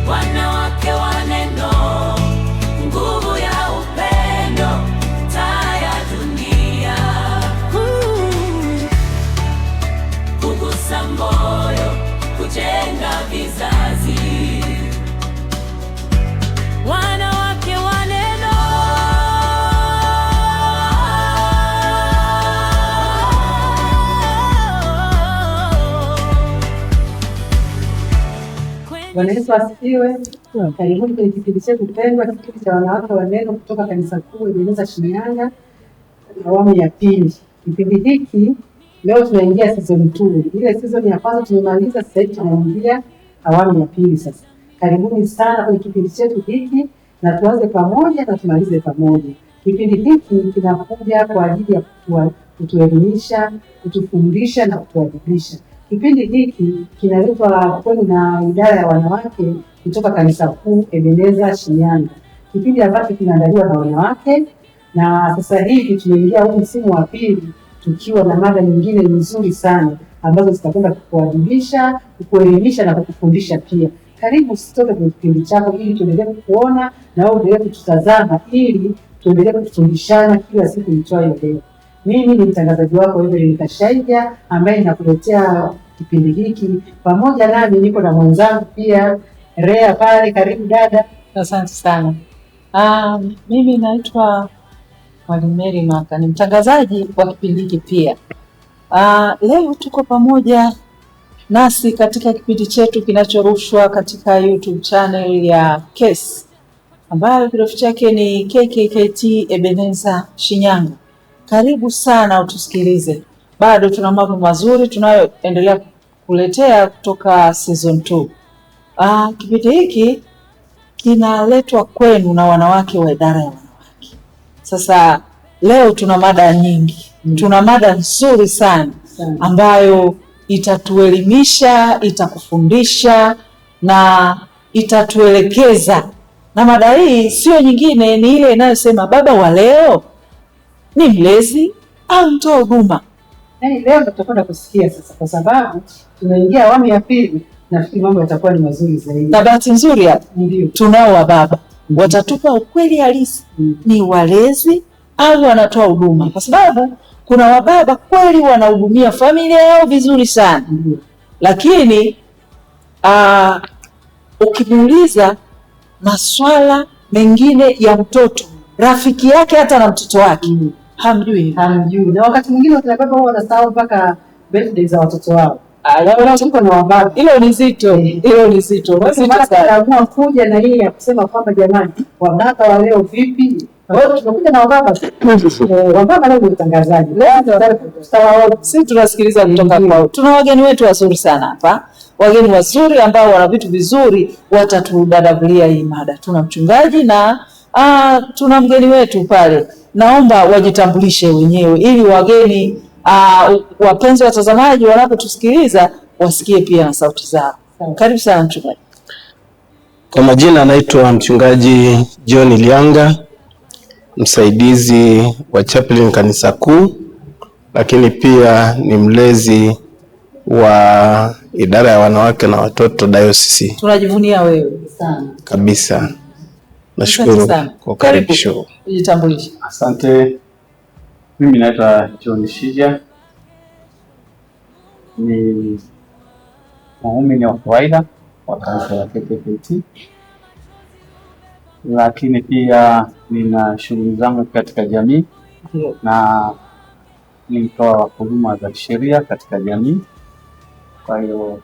wanawake wa Neno, nguvu ya upendo, taa ya dunia, kugusa moyo, kujenga vizazi. Wanawake wa Neno. Bwana Yesu asifiwe. Karibuni kwenye kipindi chetu pendwa, kipindi cha wanawake wa Neno kutoka Kanisa Kuu Ebeneza Shinyanga, awamu ya pili. Kipindi hiki leo tunaingia season 2. Ile season ya kwanza tumemaliza, sasa hivi tunaingia awamu ya pili sasa. Karibuni sana kwenye kipindi chetu hiki, na tuanze pamoja na tumalize pamoja. Kipindi hiki kinakuja kwa ajili ya kutuelimisha, kutufundisha na kutuadibisha. Kipindi hiki kinaletwa kwenu na idara ya wanawake kutoka Kanisa Kuu Ebeneza Shinyanga. Kipindi ambacho kinaandaliwa na wanawake, na sasa hivi tumeingia huu msimu wa pili tukiwa na mada nyingine nzuri sana ambazo zitakwenda kukuadibisha, kukuelimisha na kukufundisha pia. Karibu usitoke kwenye kipindi chako ili tuendelee kuona na wewe uendelee kututazama ili tuendelee kufundishana kila siku itwayo leo. Mimi ni mtangazaji wako Evelyn Kashaija ambaye ninakuletea kipindi hiki. Pamoja nami niko na mwenzangu pia Rea pale. Karibu dada. Asante sana. Mimi naitwa Mwalimu Mary Maka, ni mtangazaji wa kipindi hiki pia. Leo tuko pamoja nasi katika kipindi chetu kinachorushwa katika YouTube channel ya KES ambayo kirefu chake ni KKKT Ebeneza Shinyanga. Karibu sana utusikilize. Bado tuna mambo mazuri tunayoendelea kuletea kutoka season 2. Kipindi hiki kinaletwa kwenu na wanawake wa idara ya wanawake. Sasa leo tuna mada nyingi. Tuna mada nzuri sana ambayo itatuelimisha, itakufundisha na itatuelekeza. Na mada hii sio nyingine, ni ile inayosema baba wa leo ni mlezi au mtoa huduma. Yaani leo tutakwenda kusikia sasa, kwa sababu tunaingia awamu ya pili, nafikiri mambo yatakuwa ni mazuri zaidi. Na bahati nzuri hapa tunao wa baba watatupa ukweli halisi, ni walezi au wanatoa huduma, kwa sababu kuna wababa kweli wanahudumia familia yao vizuri sana. Lakini ukimuuliza maswala mengine ya mtoto, rafiki yake hata na mtoto wake hamjui. Na wakati mwingine wakina baba huwa wanasahau mpaka birthday za watoto wao. Hilo ni zito. Basi mara tunaamua kuja na hii ya kusema kwamba jamani, wababa wa leo vipi? Tunakuja na wababa. Wababa leo ni utangazaji. Sisi tunasikiliza kutoka kwao. Tuna wageni wetu wazuri sana hapa. Wageni wazuri ambao wana vitu vizuri watatudadavulia hii mada. Tuna mchungaji na tuna mgeni wetu pale. Naomba wajitambulishe wenyewe ili wageni wapenzi watazamaji wanapotusikiliza wasikie pia na sauti zao. Karibu sana mchungaji. Kwa majina anaitwa mchungaji John Lianga, msaidizi wa chaplain Kanisa Kuu, lakini pia ni mlezi wa idara ya wanawake na watoto dayosisi. Tunajivunia wewe sana kabisa. Nashukuru kwa karibisho. Jitambulishe. Asante. Mimi naitwa John Shija, ni muumini wa kawaida wa kanisa la KKKT, lakini pia nina shughuli zangu katika jamii na ni mtoa huduma za kisheria katika jamii. Kwa hiyo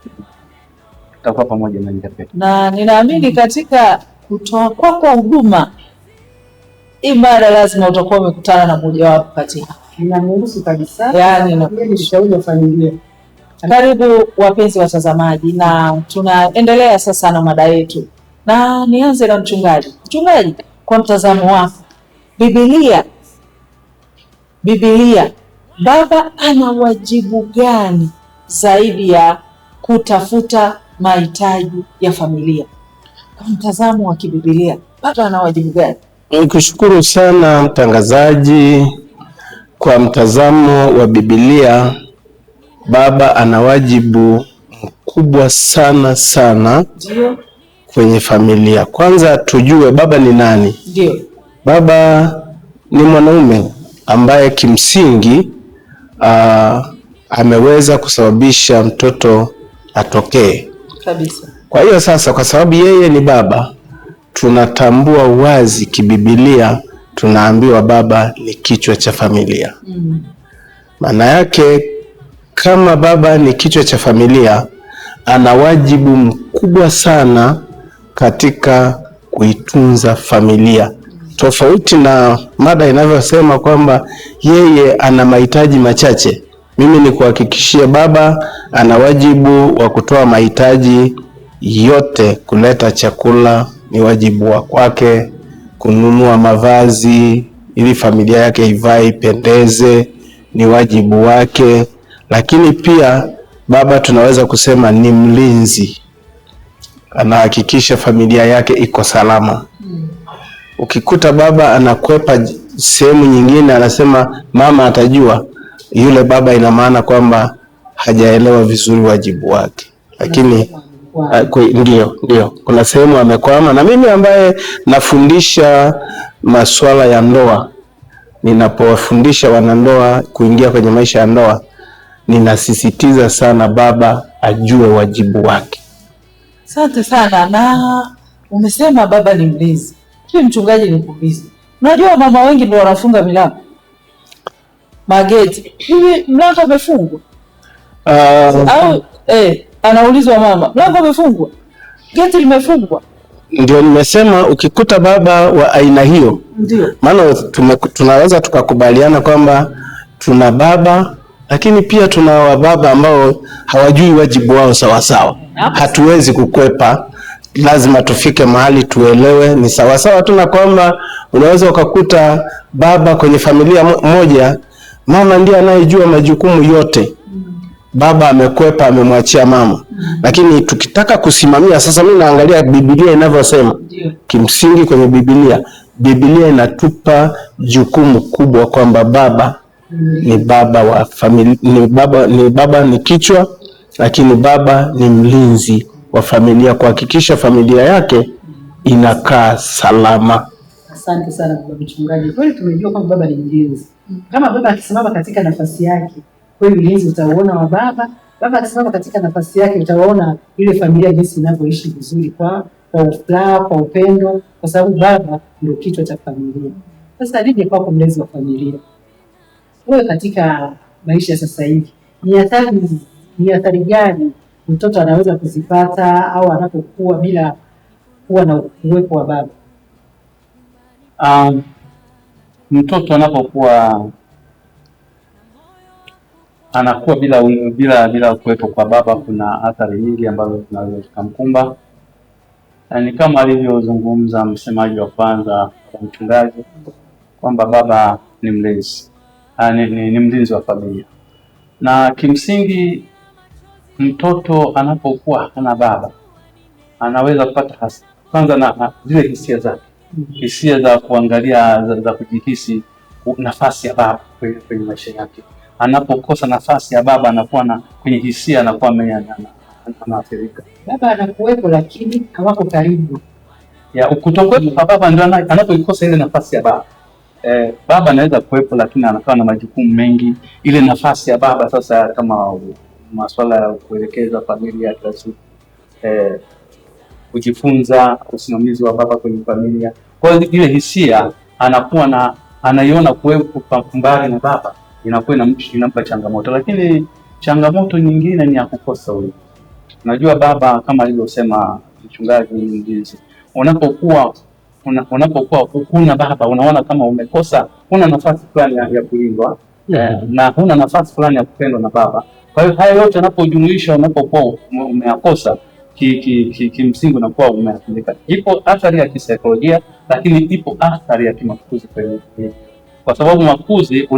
tutakuwa pamoja na nyingine. Na ninaamini katika kutoa kwako huduma ibada lazima utakuwa umekutana na mmoja wapo katika. Ninamruhusu kabisa. Yaani na ushauri wa familia. Karibu wapenzi watazamaji, na tunaendelea sasa na mada yetu. Na nianze na mchungaji. Mchungaji, kwa mtazamo wako, Biblia, baba ana wajibu gani zaidi ya kutafuta mahitaji ya familia? Kwa mtazamo wa kibiblia, baba ana wajibu gani? Nikushukuru sana mtangazaji. Kwa mtazamo wa Biblia, baba ana wajibu mkubwa sana kwenye familia. Kwanza tujue baba ni nani. Ndio. Baba ni mwanaume ambaye kimsingi ameweza kusababisha mtoto atokee Kabisa. Kwa hiyo sasa, kwa sababu yeye ni baba, tunatambua wazi kibibilia, tunaambiwa baba ni kichwa cha familia. Maana yake kama baba ni kichwa cha familia, ana wajibu mkubwa sana katika kuitunza familia. Tofauti na mada inavyosema kwamba yeye ana mahitaji machache, mimi ni kuhakikishia baba ana wajibu wa kutoa mahitaji yote. Kuleta chakula ni wajibu wa kwake, kununua mavazi ili familia yake ivae ipendeze ni wajibu wake. Lakini pia baba tunaweza kusema ni mlinzi, anahakikisha familia yake iko salama. Ukikuta baba anakwepa sehemu nyingine, anasema mama atajua, yule baba ina maana kwamba hajaelewa vizuri wajibu wake. Lakini ndio kuna sehemu amekwama. Na mimi ambaye nafundisha masuala ya ndoa, ninapowafundisha wanandoa kuingia kwenye maisha ya ndoa, ninasisitiza sana baba ajue wajibu wake. Asante sana. Na umesema baba ni mlinzi. Mchungaji, nikuulize, unajua mama wengi ndio wanafunga milango, mageti. Hivi mlango umefungwa? Au anaulizwa mama, mlango umefungwa, geti limefungwa? Ndio nimesema ukikuta baba wa aina hiyo, ndio maana tunaweza tukakubaliana kwamba tuna baba, lakini pia tuna wababa ambao hawajui wajibu wao sawa sawa. Hatuwezi kukwepa, lazima tufike mahali tuelewe. Ni sawa sawa tu na kwamba unaweza ukakuta baba kwenye familia moja, mama ndiye anayejua majukumu yote, baba amekwepa, amemwachia mama. Lakini tukitaka kusimamia sasa, mimi naangalia Biblia inavyosema. Kimsingi kwenye Biblia inatupa jukumu kubwa kwamba baba ni baba wa familia, ni kichwa, lakini baba ni mlinzi wa familia, kuhakikisha familia yake inakaa salama. Asante sana baba mchungaji. Kweli tumejua kwamba baba ni mlinzi. Kama baba akisimama katika nafasi yake, kweli ulinzi utauona wa baba. Baba akisimama katika nafasi yake, utaona ile familia jinsi inavyoishi vizuri kwa furaha, kwa upendo, kwa sababu baba ndio kichwa cha familia. Sasa nije kwako mlezi wa familia. Wewe katika maisha sasa hivi, ni hatari gani mtoto anaweza kuzipata au anapokuwa bila kuwa na uwepo wa baba? Mtoto anapokuwa anakuwa bila kuwepo kwa baba, kuna athari nyingi ambazo zinaweza zikamkumba. Ni kama alivyozungumza msemaji wa kwanza wa mchungaji kwamba baba ni mlezi, ni mlinzi wa familia. Na kimsingi mtoto anapokuwa hana baba anaweza kupata kwanza na zile hisia zake, hisia za kuangalia, za kujihisi nafasi ya baba kwenye maisha yake. Anapokosa nafasi ya baba anakuwa kwenye hisia, anakuwa anaathirika. Baba anakuwepo lakini hawako karibu. Kutokuwepo kwa baba ndio anapoikosa ile nafasi ya baba. Baba anaweza kuwepo lakini anakuwa na majukumu mengi. Ile nafasi ya baba sasa, kama masuala ya kuelekeza familia kila siku, kujifunza, usimamizi wa baba kwenye familia. Kwa hiyo ile hisia anakuwa anaiona kuwepo mbali na baba, inakuwa inampa changamoto. Lakini changamoto nyingine ni ya kukosa ulinzi. Unajua baba, kama alivyosema mchungaji, ni mlinzi. Unapokuwa huna baba, unaona kama umekosa, huna nafasi fulani ya kulindwa, na huna nafasi fulani ya kupendwa na baba. Kwa hiyo haya yote yanapojumuisha, unapokuwa umeyakosa, kimsingi unakuwa umeathirika. Ipo athari ya kisaikolojia, lakini ipo athari ya kimakuzi kwenye, kwa sababu makuzi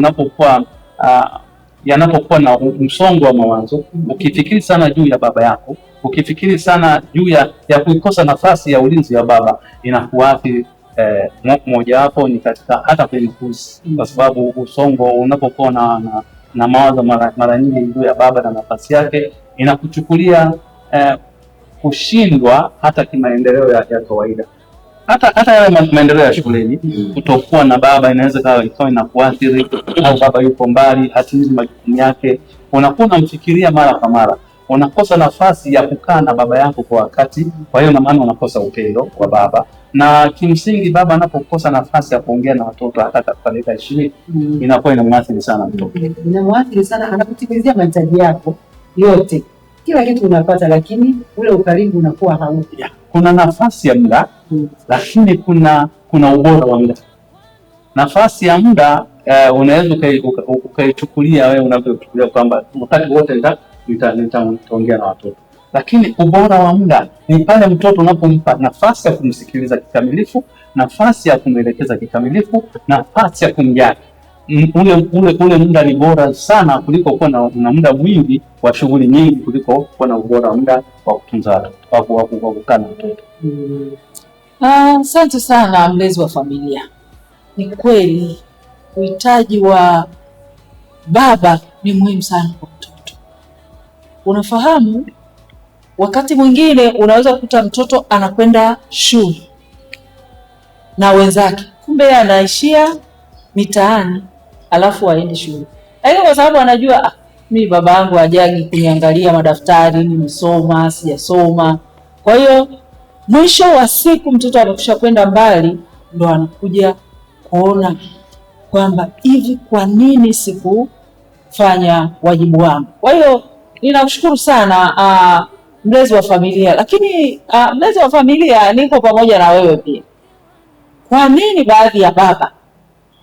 yanapokuwa na msongo wa mawazo, ukifikiri sana juu ya baba yako, ukifikiri sana juu ya kuikosa nafasi ya ulinzi wa baba, inakuathiri. Moja wapo ni katika hata kwenye makuzi, kwa sababu usongo unapokuwa na mawazo mara nyingi juu ya baba na nafasi yake, inakuchukulia kushindwa hata kimaendeleo ya kawaida, hata yale maendeleo ya shuleni. Kutokuwa na baba inaweza ikawa inakuathiri, au baba yuko mbali, hatimizi majukumu yake, unakuwa unamfikiria mara kwa mara, unakosa nafasi ya kukaa na baba yako kwa wakati. Kwa hiyo na maana unakosa upendo wa baba, na kimsingi baba anapokosa nafasi ya kuongea na watoto hata katika dakika 20 inakuwa inamwathiri sana mtoto. Inamwathiri sana, anakutimizia mahitaji yako yote, kila kitu unapata, lakini ule ukaribu unakuwa haupo. Kuna nafasi ya muda, lakini kuna ubora wa muda. Nafasi ya muda unaweza ukaichukulia wewe unavyochukulia kwamba wakati wote nitaongea na watoto, lakini ubora wa muda ni pale mtoto unapompa nafasi ya kumsikiliza kikamilifu, nafasi ya kumwelekeza kikamilifu, nafasi ya kumjali. Ule muda ni bora sana kuliko kuwa na muda mwingi wa shughuli nyingi, kuliko kuwa na ubora wa muda wa kutunza watoto, wa kukaa na watoto. Asante sana mlezi wa familia. Ni kweli uhitaji wa baba ni muhimu sana kwa mtoto. Unafahamu, wakati mwingine unaweza kukuta mtoto anakwenda shule na wenzake, kumbe anaishia mitaani alafu aende shule. Lakini kwa sababu anajua mimi baba yangu hajagi kuniangalia madaftari, nimesoma sijasoma. Kwa hiyo mwisho wa siku mtoto amekwisha kwenda mbali, ndo anakuja kuona kwamba hivi, kwa nini sikufanya wajibu wangu? Kwa hiyo ninakushukuru sana mlezi wa familia. Lakini mlezi wa familia, niko pamoja na wewe pia. Kwa nini baadhi ya baba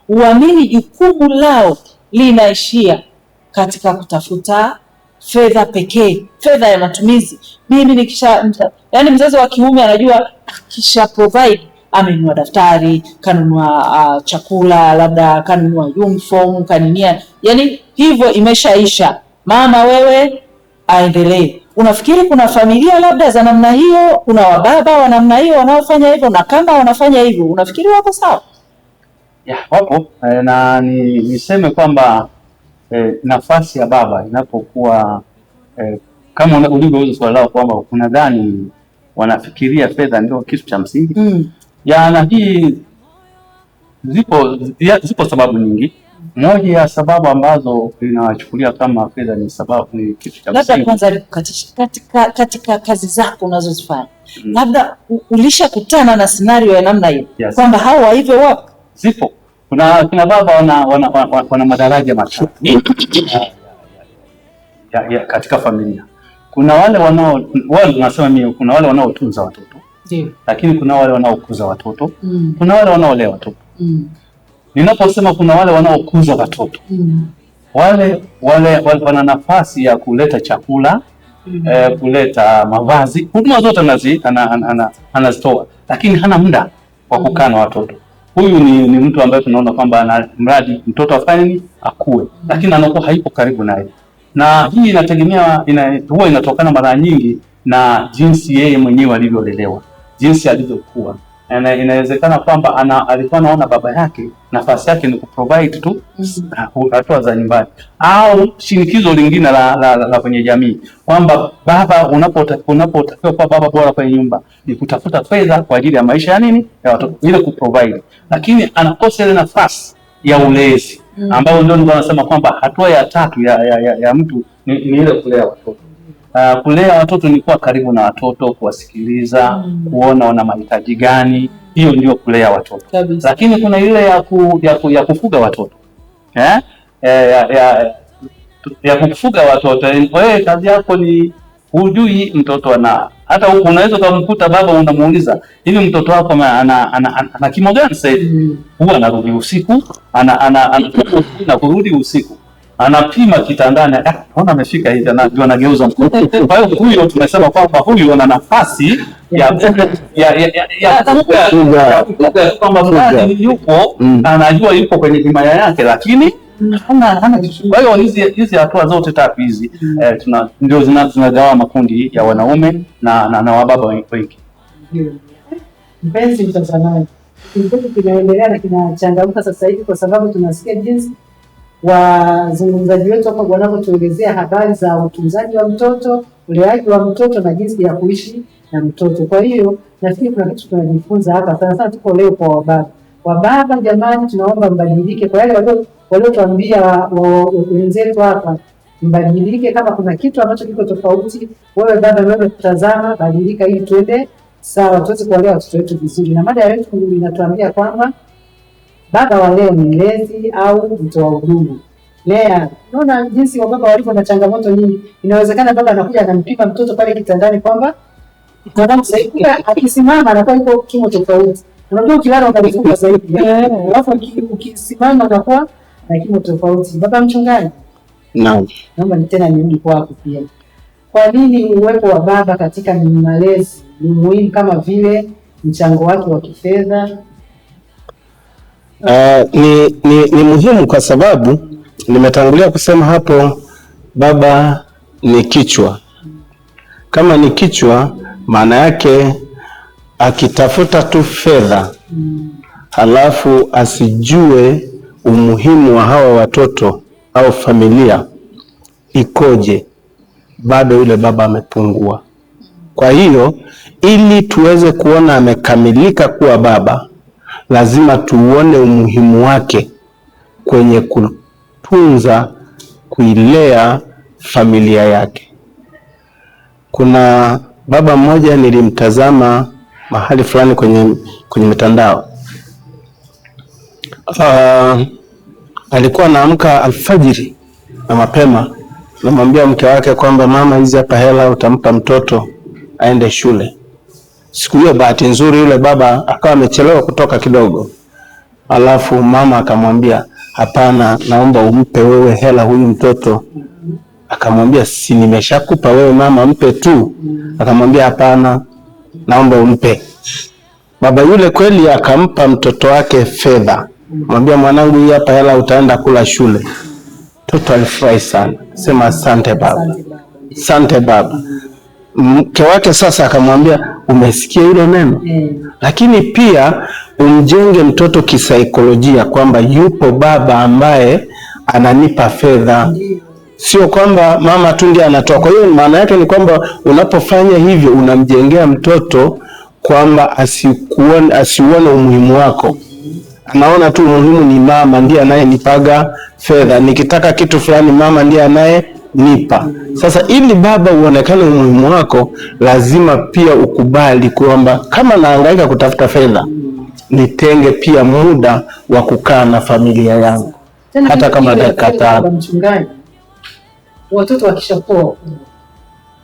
uamini jukumu lao linaishia katika kutafuta fedha pekee, fedha ya matumizi? Mimi yani mzazi wa kiume anajua akisha provide, amenunua daftari, kanunua chakula, labda kanunua uniform, kaninia, yani hivyo imeshaisha. Mama wewe aendelee. Unafikiri kuna familia labda za namna hiyo, kuna wababa wa namna hiyo wanaofanya hivyo, na kama wanafanya hivyo unafikiri wako sawa? Wapo, na niseme kwamba nafasi ya baba inapokuwa kama ulivyouliza swali lao kwamba unadhani wanafikiria fedha ndio kitu cha msingi. Na hii zipo sababu nyingi. Moja ya sababu ambazo inawachukulia kama fedha ni kitu cha msingi. Labda kwanza katika kazi zako unazozifanya, labda ulishakutana na scenario ya namna hiyo, kwamba hao hivyo wapo? Zipo. Kuna baba wana madaraja matatu katika familia. Kuna wale nasema mimi, kuna wale wanaotunza watoto, lakini kuna wale wanaokuza watoto, kuna wale wanaolea watoto. Ninaposema kuna wale wanaokuza watoto, wale wana nafasi ya kuleta chakula, kuleta mavazi, huduma zote anazitoa, lakini hana muda wa kukaa na watoto. Huyu ni mtu ambaye tunaona kwamba ana mradi mtoto afanye nini, akue, lakini anakuwa haipo karibu naye. Na hii inategemea, huwa inatokana mara nyingi na jinsi yeye mwenyewe alivyolelewa, jinsi alivyokuwa. Inawezekana kwamba alikuwa anaona baba yake nafasi yake ni kuprovide tu hatua za nyumbani, au shinikizo lingine la kwenye jamii kwamba baba, unapotakiwa kuwa baba bora kwenye nyumba ni kutafuta fedha kwa ajili ya maisha ya nini, ya watoto, ile kuprovide, lakini anakosa ile nafasi ya ulezi ambayo ndio nasema kwamba hatua ya tatu ya mtu ni ile kulea watoto. Kulea watoto ni kuwa karibu na watoto, kuwasikiliza, kuona wana mahitaji gani. Hiyo ndio kulea watoto. Lakini kuna ile ya kufuga watoto, ya kufuga watoto. Wewe kazi yako ni hujui mtoto hata huko unaweza kumkuta baba, unamuuliza hivi mtoto wako ana kimo gani sasa hivi? Huwa anarudi usiku, na kurudi usiku anapima kitandani, naona amefika hivi, ndio anageuza mkono. Kwa hiyo huyo tunasema kwamba huyu ana nafasi ya kwamba fulani yupo, anajua yupo kwenye himaya yake, lakini hana. Kwa hiyo hizi hatua zote tatu hizi ndio zinagawa makundi ya wanaume na wababa wengi. Mpenzi mtazamaji, kitu kinaendelea na kinachangamka sasa hivi, kwa sababu tunasikia jinsi wazungumzaji wetu hapa wanavyotuelezea habari za utunzaji wa mtoto, uleaji wa mtoto na jinsi ya kuishi na mtoto. Kwa hiyo nafikiri kuna kitu tunajifunza hapa sana sana, tuko leo kwa wababa. Wababa jamani, tunaomba mbadilike kwa yale waliotuambia wenzetu hapa, mbadilike. Kama kuna kitu ambacho kiko tofauti, wewe baba wewe kutazama, badilika ili tuende sawa, tuweze kuwalea watoto wetu vizuri. Na mada yetu inatuambia kwamba baba wa leo ni mlezi au mtoa huduma. Lea, unaona jinsi wababa walivyo na changamoto nyingi. Inawezekana baba anakuja anampima mtoto pale kitandani kwamba mwanangu sasa hivi akisimama anakuwa yuko kimo tofauti. Unajua ukilala unalifunga zaidi. Alafu ukisimama unakuwa na kimo tofauti. Baba mchungaji. Naam. Naomba tena nirudi kwako pia. Kwa nini uwepo wa baba katika malezi ni muhimu kama vile mchango wake wa kifedha? Ni muhimu kwa sababu nimetangulia kusema hapo, baba ni kichwa. Kama ni kichwa, maana yake akitafuta tu fedha halafu asijue umuhimu wa hawa watoto au familia ikoje, bado yule baba amepungua. Kwa hiyo ili tuweze kuona amekamilika kuwa baba, lazima tuone umuhimu wake kwenye kutunza, kuilea familia yake. Kuna baba mmoja nilimtazama mahali fulani kwenye mitandao. Alikuwa anaamka alfajiri na mapema, namwambia mke wake kwamba mama, hizi hapa hela utampa mtoto aende shule. Siku hiyo bahati nzuri yule baba akawa amechelewa kutoka kidogo. Alafu mama akamwambia, hapana, naomba umpe wewe hela huyu mtoto. Akamwambia, si nimeshakupa wewe mama, mpe tu. Akamwambia, hapana, naomba umpe. Baba yule kweli akampa mtoto wake fedha. Mwambia, mwanangu, hii hapa hela utaenda kula shule. Mtoto alifurahi sana. Sema asante baba. Asante baba. Mke wake sasa akamwambia, umesikia hilo neno? Lakini pia umjenge mtoto kisaikolojia kwamba yupo baba ambaye ananipa fedha. Sio kwamba mama tu ndiye anatoa. Kwa hiyo maana yake ni kwamba unapofanya hivyo unamjengea mtoto kwamba asiuone umuhimu wako. Anaona tu umuhimu ni mama ndiye anayenipaga fedha. Nikitaka kitu fulani mama ndiye anayenipa. Sasa ili baba uonekane umuhimu wako, lazima pia ukubali kwamba kama nahangaika kutafuta fedha, nitenge pia muda wa kukaa na familia yangu. Hata kama dakika 5. Mchungaji, watoto wakishakuwa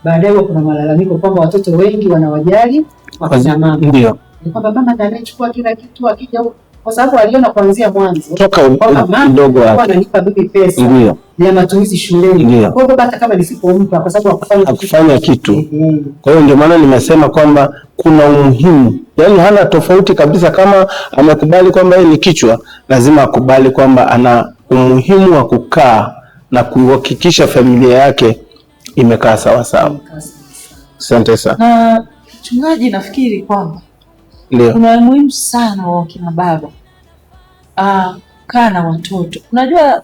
baadaye kuna malalamiko kwamba watoto wengi wanawajali wakina mama. Ndio. Ni kwamba mama ndiye anachukua kila kitu, akija kwa sababu aliona kuanzia mwanzo toka mdogo wake ananipa bibi pesa ya matumizi shuleni. Kwa hiyo hata kama nisipompa kwa sababu hakufanya kitu. Kwa hiyo ndio maana nimesema kwamba kuna umuhimu. Yaani hana tofauti kabisa. Kama amekubali kwamba yeye ni kichwa, lazima akubali kwamba ana umuhimu wa kukaa na kuhakikisha familia yake imekaa sawa sawa. Asante sana. Na mchungaji, nafikiri kwamba kuna umuhimu sana wa kina baba kaa na watoto. Unajua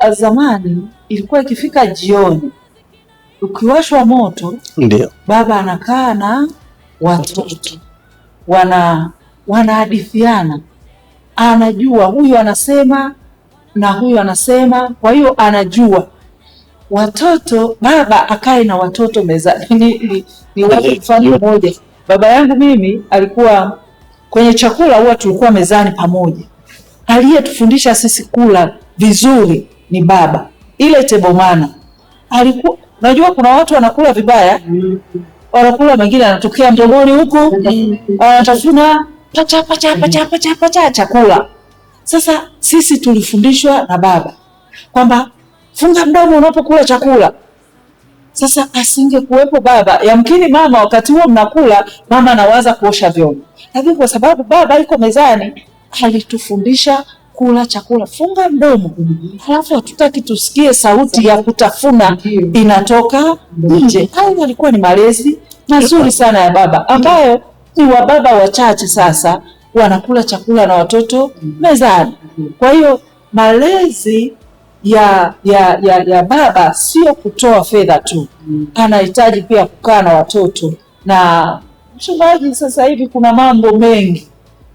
zamani ilikuwa ikifika jioni ukiwashwa moto, ndio baba anakaa na watoto wanahadithiana, anajua huyu anasema na huyu anasema, kwa hiyo anajua watoto. Baba akae na watoto mezani. Ni wapi mfano mmoja. Baba yangu mimi alikuwa kwenye chakula, huwa tulikuwa mezani pamoja. Aliyetufundisha sisi kula vizuri ni baba. Ile tebomana alikuwa, unajua kuna watu wanakula vibaya, wanakula mengine anatokea mdomoni huku, anatafuna pacha chakula. Sasa sisi tulifundishwa na baba kwamba funga mdomo unapokula chakula. Sasa asingekuwepo baba, yamkini mama wakati huo mnakula, mama anawaza kuosha vyombo. Lakini kwa sababu baba yuko mezani, alitufundisha kula chakula, funga mdomo. Halafu hatutaki tusikie sauti ya kutafuna inatoka nje. Hayo yalikuwa ni malezi mazuri sana ya baba, ambayo ni wa baba wachache sasa wanakula chakula na watoto mezani. Kwa hiyo malezi ya baba sio kutoa fedha tu, anahitaji pia kukaa na watoto. Na mchungaji, sasa hivi kuna mambo mengi,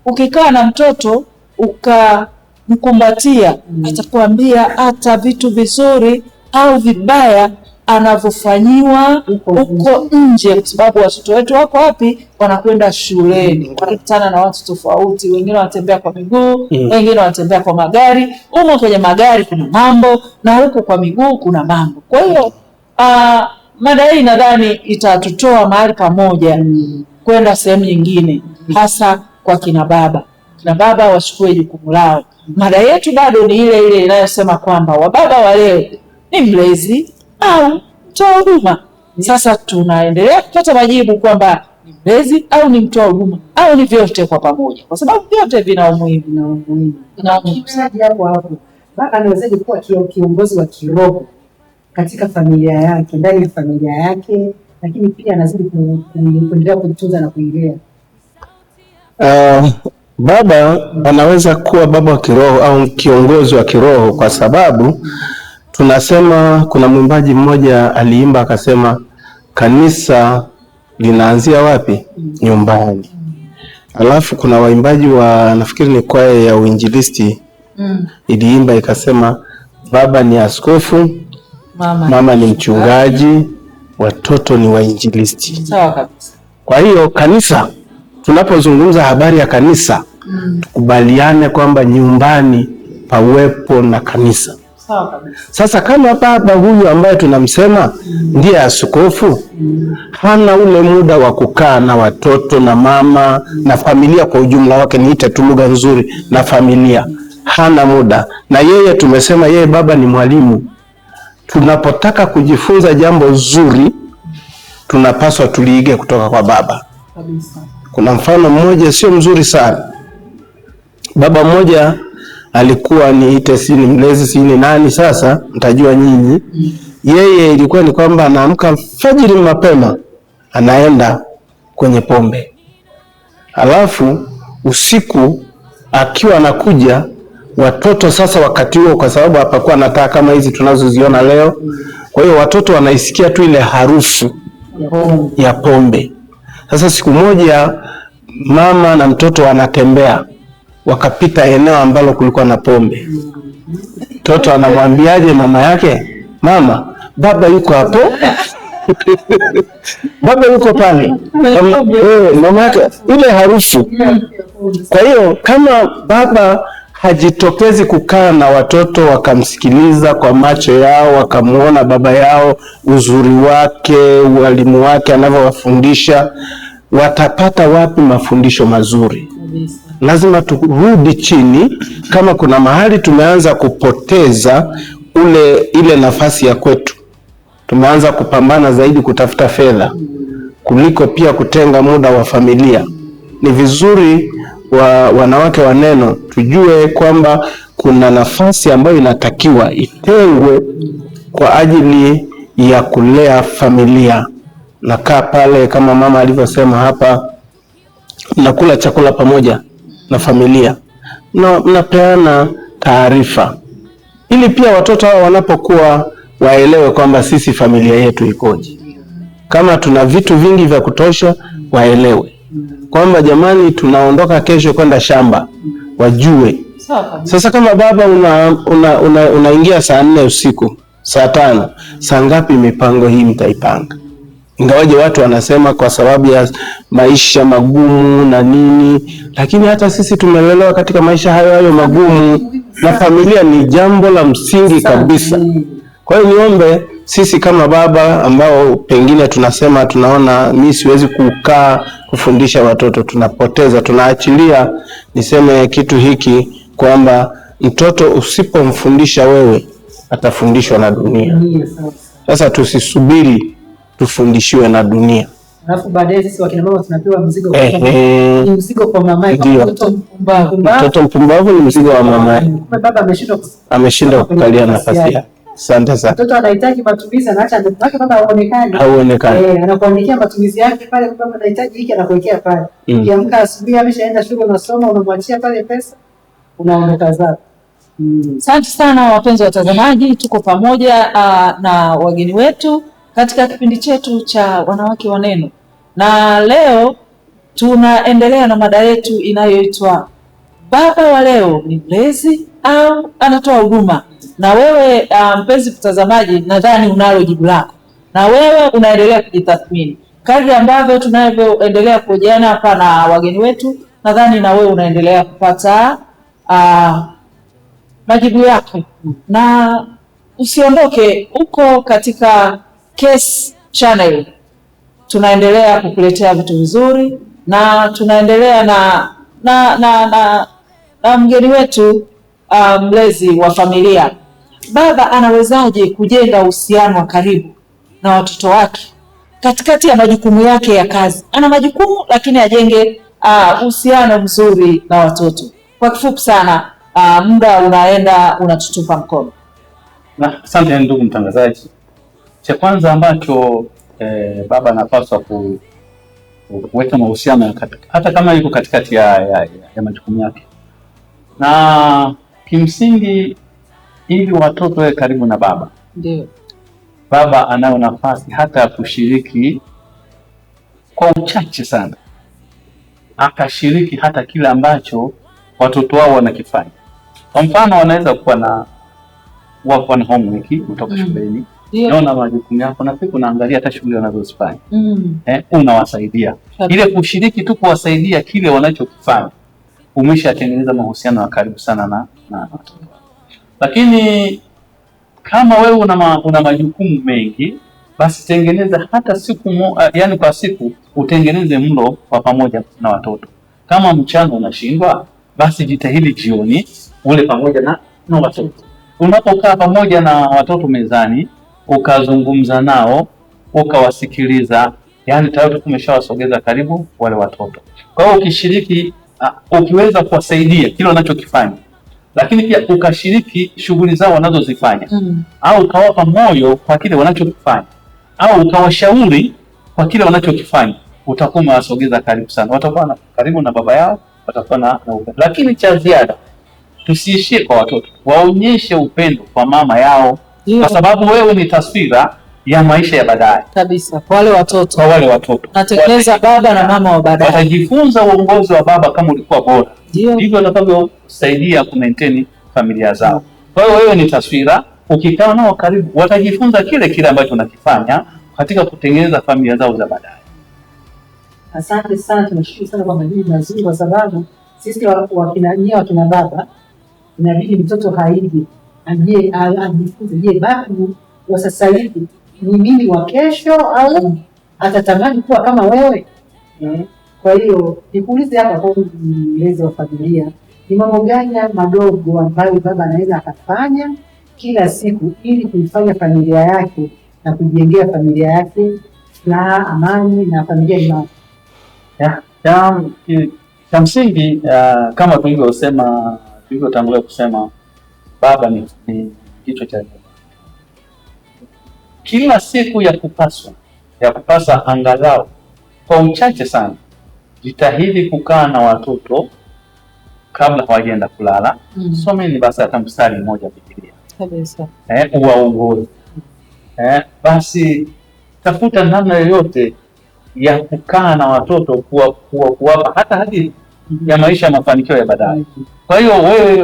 ukikaa na mtoto ukamkumbatia, atakwambia hata vitu vizuri au vibaya anavyofanyiwa huko nje, kwa sababu watoto wetu wako wapi? Wanakwenda shuleni, wanakutana na watu tofauti, wengine wanatembea kwa miguu, wengine wanatembea kwa magari. Huko kwenye magari kuna mambo na huko kwa miguu kuna mambo. Kwa hiyo mada hii nadhani itatutoa mahali pamoja kwenda sehemu nyingine, hasa kwa kina baba. Kina baba wachukue jukumu lao. Mada yetu bado ni ile ile inayosema kwamba wababa wa leo ni mlezi au mtoa huduma. Sasa tunaendelea kupata majibu kwamba ni mlezi au ni mtoa huduma au ni vyote kwa pamoja, kwa sababu vyote vina umuhimu. Hapo baba anawezaje kuwa kiongozi wa kiroho katika familia yake, ndani ya familia yake, lakini pia anazidi kuendelea kujitunza na kuilea? Baba anaweza kuwa baba wa kiroho au kiongozi wa kiroho kwa sababu tunasema, kuna mwimbaji mmoja aliimba akasema, kanisa linaanzia wapi? Nyumbani. Alafu kuna waimbaji wa, nafikiri ni kwaya ya uinjilisti, iliimba ikasema, baba ni askofu, mama ni mchungaji, watoto ni wainjilisti. Sawa kabisa. Kwa hiyo kanisa, tunapozungumza habari ya kanisa, tukubaliane kwamba nyumbani pawepo na kanisa. Sasa kama baba huyu ambaye tunamsema ndiye askofu, hana ule muda wa kukaa na watoto na mama na familia kwa ujumla wake, niite tu lugha nzuri, na familia, hana muda. Na yeye tumesema yeye baba ni mwalimu. Tunapotaka kujifunza jambo zuri, tunapaswa tuliige kutoka kwa baba. Kuna mfano mmoja sio mzuri sana. Baba mmoja alikuwa niite si ni mlezi si ni nani, sasa mtajua nyinyi. Yeye ilikuwa ni kwamba anaamka alfajiri mapema, anaenda kwenye pombe. Alafu usiku akiwa anakuja, watoto sasa wakati huo, kwa sababu hapakuwa na taa kama hizi tunazoziona leo, kwa hiyo watoto wanaisikia tu ile harufu ya pombe. Sasa siku moja mama na mtoto wanatembea, wakapita eneo ambalo kulikuwa na pombe. Mtoto anamwambiaje mama yake, mama, baba yuko hapo. Baba yuko pale. Mama yake, ile harufu. Kwa hiyo kama baba hajitokezi kukaa na watoto wakamsikiliza kwa macho yao, wakamuona baba yao, uzuri wake, walimu wake anavyowafundisha, watapata wapi mafundisho mazuri? Lazima turudi chini. Kama kuna mahali tumeanza kupoteza ile nafasi ya kwetu, tumeanza kupambana zaidi kutafuta fedha kuliko pia kutenga muda wa familia. Ni vizuri wanawake wa neno tujue kwamba kuna nafasi ambayo inatakiwa itengwe kwa ajili ya kulea familia. Nakaa pale kama mama alivyosema hapa, nakula chakula pamoja na familia, na mnapeana taarifa ili pia watoto hao wanapokuwa waelewe kwamba sisi familia yetu ikoje. Kama tuna vitu vingi vya kutosha, waelewe kwamba jamani tunaondoka kesho kwenda shamba, wajue. Sasa kama baba unaingia saa 4 usiku, saa 5, saa ngapi mipango hii mtaipanga? Ingawaje watu wanasema kwa sababu ya maisha magumu na nini, lakini hata sisi tumelelewa katika maisha hayo magumu, na familia ni jambo la msingi kabisa. Kwa hiyo niombe sisi kama baba ambao pengine tunasema tunaona mimi siwezi kukaa kufundisha watoto, tunapoteza, tunaachilia. Niseme kitu hiki kwamba mtoto usipomfundisha wewe, atafundishwa na dunia. Sasa tusisubiri tufundishiwe na dunia. Alafu baadaye sisi wakina mama tunapewa mzigo kwa mama. Mtoto mpumbavu ni mzigo wa mama. Baba ameshindwa kukalia nafasi yake. Asante sana. Mtoto anahitaji matumizi, anaacha baba haonekani. Anakuandikia matumizi yake pale, baba anahitaji hiki, anakuwekea pale. Ukiamka asubuhi ameshaenda shule, unasoma, unamwachia pale pesa, unaondoka zako. Asante sana wapenzi watazamaji, tuko pamoja na wageni wetu katika kipindi chetu cha Wanawake wa Neno, na leo tunaendelea na mada yetu inayoitwa baba wa leo ni mlezi au anatoa huduma? Na wewe mpenzi mtazamaji, nadhani unalo jibu lako, na wewe unaendelea kujitathmini kadri ambavyo tunavyoendelea kuhojiana hapa na wageni wetu. Nadhani na wewe unaendelea kupata majibu yako, na usiondoke uko katika Case Channel. Tunaendelea kukuletea vitu vizuri, na tunaendelea na mgeni wetu mlezi wa familia. Baba anawezaje kujenga uhusiano wa karibu na watoto wake katikati ya majukumu yake ya kazi? Ana majukumu lakini ajenge uhusiano mzuri na watoto. Kwa kifupi sana, muda unaenda unatutupa mkono. Asante ndugu mtangazaji. Cha kwanza ambacho baba anapaswa kuweka mahusiano hata kama yuko katikati ya majukumu yake, na kimsingi ili watoto wawe karibu na baba, ndio baba anayo nafasi hata ya kushiriki kwa uchache sana, akashiriki hata kile ambacho watoto wao wanakifanya. Kwa mfano, wanaweza kuwa na homework kutoka shuleni, naona majukumu yako, na pia unaangalia hata shughuli wanazozifanya, unawasaidia. Ile kushiriki tu kuwasaidia kile wanachokifanya, umeshatengeneza mahusiano ya karibu sana na watoto. Lakini kama wewe una majukumu mengi, basi tengeneza hata yani kwa siku utengeneze mlo kwa pamoja na watoto. Kama mchana unashindwa, basi jitahidi jioni ule pamoja na watoto. Unapokaa pamoja na watoto mezani, ukazungumza nao, ukawasikiliza, yani tayari umeshawasogeza karibu wale watoto. Kwa hiyo ukishiriki, ukiweza kuwasaidia kile wanachokifanya, lakini pia ukashiriki shughuli zao wanazozifanya, au ukawapa moyo kwa kile wanachokifanya, au ukawashauri kwa kile wanachokifanya, utakuwa umewasogeza karibu sana. Watakuwa karibu na baba yao, watakuwa na upendo. Lakini cha ziada, tusiishie kwa watoto, waonyeshe upendo kwa mama yao, kwa sababu wewe ni taswira ya maisha ya baadaye kabisa kwa wale watoto. Natekeleza baba na mama wa baadaye. Watajifunza uongozi wa baba kama ulikuwa bora, ndivyo watakavyosaidia ku maintain familia zao. Kwa hiyo wewe ni taswira, ukikaa nao karibu, watajifunza kile ambacho unakifanya katika kutengeneza familia zao za baadaye. Asante sana, tunashukuru sana kwa majibu mazuri, kwa sababu sisi wakina baba inabidi mtoto haiji ajifunze, je, babu wa sasa hivi ni mimi wa kesho au atatamani kuwa kama wewe? Kwa hiyo nikuulize hapa kwa mlezi wa familia, ni mambo gani madogo ambayo baba anaweza akafanya kila siku ili kuifanya familia yake na kujengea familia yake furaha, amani na familia imara? Cha msingi, kama tulivyotangulia kusema, baba ni kichwa cha kila siku ya kupasa angalau kwa uchache sana, jitahidi kukaa na watoto kabla hawajaenda kulala. Someni basi hata mstari mmoja Biblia kabisa, uwaongoze. Basi tafuta namna yoyote ya kukaa na watoto, kuwapa hata hadi ya maisha ya mafanikio ya baadaye. Kwa hiyo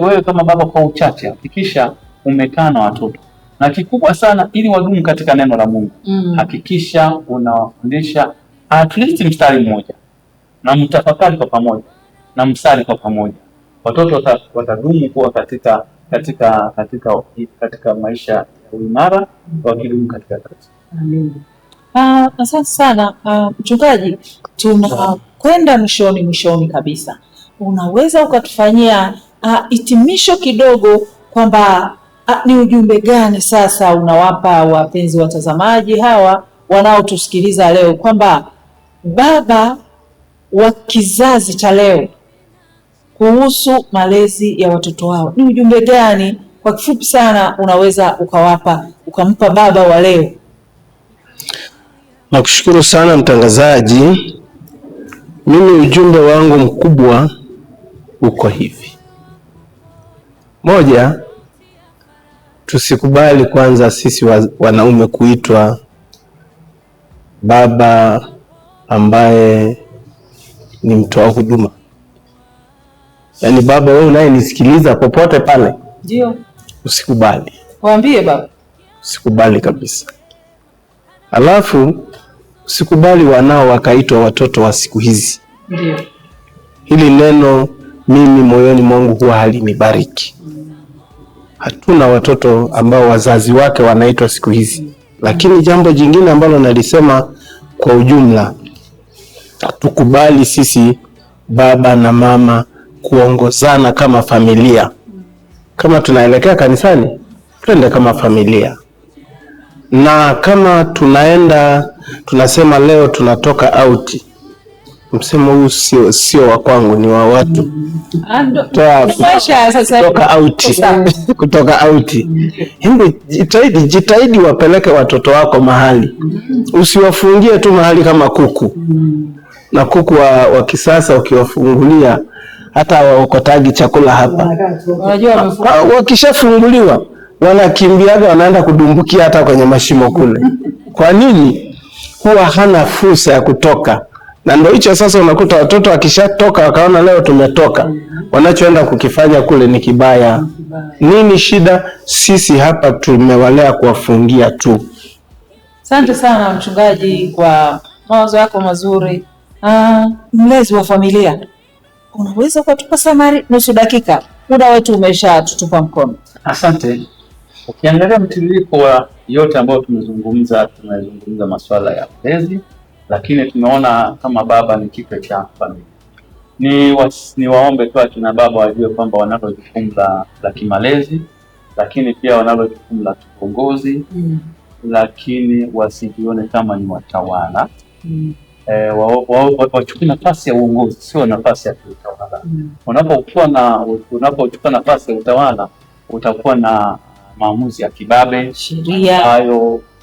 wewe kama baba, kwa uchache hakikisha umekaa na watoto, na kikubwa sana, ili wadumu katika neno la Mungu, hakikisha unawafundisha at least mstari mmoja, na mtafakari kwa pamoja na msali kwa pamoja. Watoto watadumu kuwa katika maisha ya uimara, wakidumu katika Kristo. Amen. Asante sana mchungaji, tunakwenda mwishoni kabisa. Unaweza ukatufanyia hitimisho kidogo kwamba ni ujumbe gani sasa unawapa wapenzi watazamaji hawa wanaotusikiliza leo, kwamba baba wa kizazi cha leo kuhusu malezi ya watoto wao, ni ujumbe gani kwa kifupi sana unaweza ukampa baba wa leo? Nakushukuru sana mtangazaji. Mimi ujumbe wangu mkubwa uko hivi: Moja, tusikubali kwanza sisi wanaume kuitwa baba ambaye ni mtoa huduma. Yaani baba, wewe unayenisikiliza popote pale, ndio usikubali. Waambie baba, usikubali kabisa. Alafu usikubali wanao wakaitwa watoto wa siku hizi. Ndio. Hili neno mimi moyoni mwangu huwa halinibariki. Hatuna watoto ambao wazazi wake wanaitwa siku hizi. Lakini jambo jingine ambalo nalisema kwa ujumla, tukubali sisi baba na mama kuongozana kama familia. Kama tunaelekea kanisani, twende kama familia. Na kama tunaenda tunasema leo tunatoka out, msemo huu sio wa kwangu, ni wa watu. Kutoka out. Kutoka out. Hebu jitahidi wapeleke watoto wako mahali. Usiwafungie tu mahali kama kuku. Na kuku wa kisasa ukiwafungulia hata waokotagi chakula hapa. Unajua wakishafunguliwa wanakimbiaga, wanaenda kudumbukia hata kwenye mashimo kule. Kwa nini? Huwa hana fursa ya kutoka. Na ndio hicho sasa unakuta watoto wakishatoka wakaona leo tumetoka, wanachoenda kukifanya kule ni kibaya. Nini shida? Sisi hapa tumewalea kuwafungia tu. Asante sana mchungaji kwa mawazo yako mazuri. Mlezi wa familia, unaweza kutupa samari nusu dakika? Muda wetu umeshatutupa mkono. Asante. Ukiangalia mtiririko wa yote ambayo tumezungumza masuala ya malezi, lakini tumeona kama baba ni kichwa cha familia. Ni waombe tu akina baba wajue kwamba wanalo jukumu la kimalezi, lakini pia wanalo jukumu la uongozi, lakini wasijione kama ni watawala. Wachukue nafasi ya uongozi, sio nafasi ya utawala. Unapochukua nafasi ya utawala, utakuwa na maamuzi ya kibabe, sheria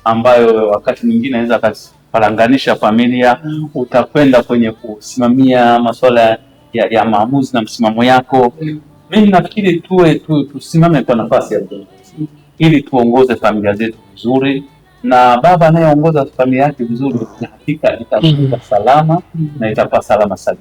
ambayo wakati mwingine inaweza kupalanganisha familia. Utakwenda kwenye kusimamia masuala ya maamuzi na msimamo yako. Mimi nafikiri tusimame kwa nafasi ya uongozi ili tuongoze familia zetu vizuri, na baba anayeongoza familia yake vizuri na hakika itakuwa salama na itakuwa salama sana.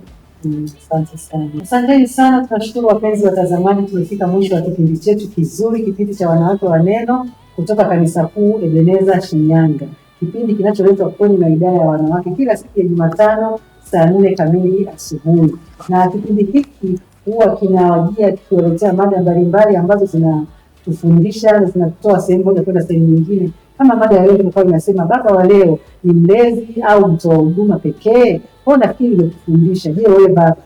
Asante sana. Asanteni sana. Tunashukuru wapenzi watazamaji, tumefika mwisho wa kipindi chetu kizuri, kipindi cha wanawake wa neno kutoka Kanisa Kuu Ebeneza Shinyanga. Kipindi kinacholetwa kwenu na idara ya wanawake kila siku ya Jumatano saa 4 kamili asubuhi. Na kipindi hiki huwa kinawajia kuletea mada mbalimbali ambazo zinatufundisha, zinatoa sehemu moja kwenda sehemu nyingine. Kama mada ya leo tulikuwa inasema baba wa leo ni mlezi au mtoa huduma pekee? Kwa nafikiri nimekufundisha. Je, wewe baba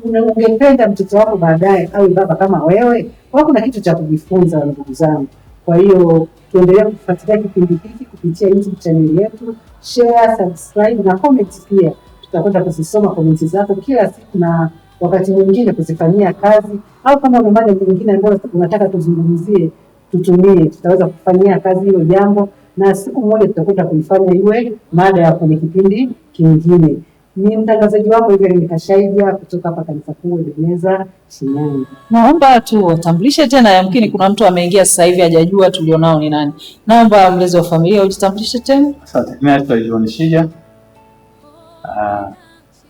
ungependa mtoto wako baadaye awe baba kama wewe? Kwa kuna kitu cha kujifunza ndugu zangu. Kwa hiyo tuendelee kufuatilia kipindi hiki kupitia YouTube channel yetu, share, subscribe na comment pia. Tutakwenda kuzisoma comment zako kila siku na wakati mwingine kuzifanyia kazi, au kama una mada nyingine ambayo unataka tuzungumzie, tutumie, tutaweza kufanyia kazi hilo jambo, na siku moja tutakwenda kuifanya iwe mada ya kwenye kipindi kingine. Ni mtangazaji wako Evelyn Kashaidia kutoka hapa Kanisa Kuu Ebeneza Shinyanga. Naomba tu watambulishe tena, yamkini kuna mtu ameingia sasa hivi hajajua tulionao ni nani. Naomba mlezi wa familia ujitambulishe tena. Asante. Naitwa John Shija.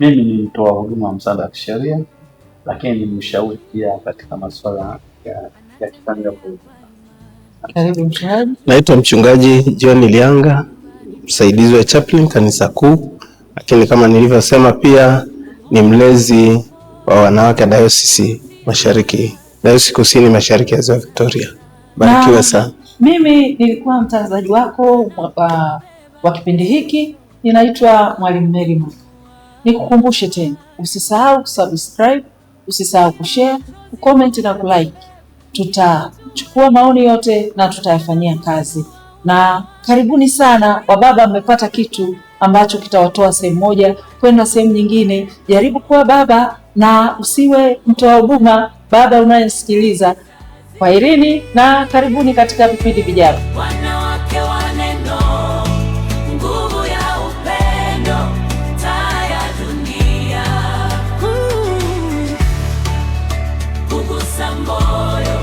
Mimi ni mtoa huduma wa msaada wa kisheria, lakini ni mshauri pia katika masuala ya kifamilia. Karibu mchungaji. Naitwa mchungaji John Lianga, msaidizi wa chaplain Kanisa Kuu, lakini kama nilivyosema pia ni mlezi wa wanawake Dayosisi Kusini Mashariki ya Ziwa Victoria. Barikiwe sana. Mimi nilikuwa mtangazaji wako wa kipindi hiki, ninaitwa Mwalimu Mary. Nikukumbushe tena, usisahau kusubscribe, usisahau kushare, kucomment na kulike. Tutachukua maoni yote na tutayafanyia kazi. Na karibuni sana wababa, mmepata kitu ambacho kitawatoa sehemu moja kwenda sehemu nyingine. Jaribu kuwa baba na usiwe mtoa huduma. Baba unayesikiliza, kwaherini na karibuni katika vipindi vijavyo. Wanawake wa neno, nguvu ya upendo, taa ya dunia. Kugusa moyo,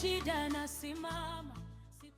shida nasimama.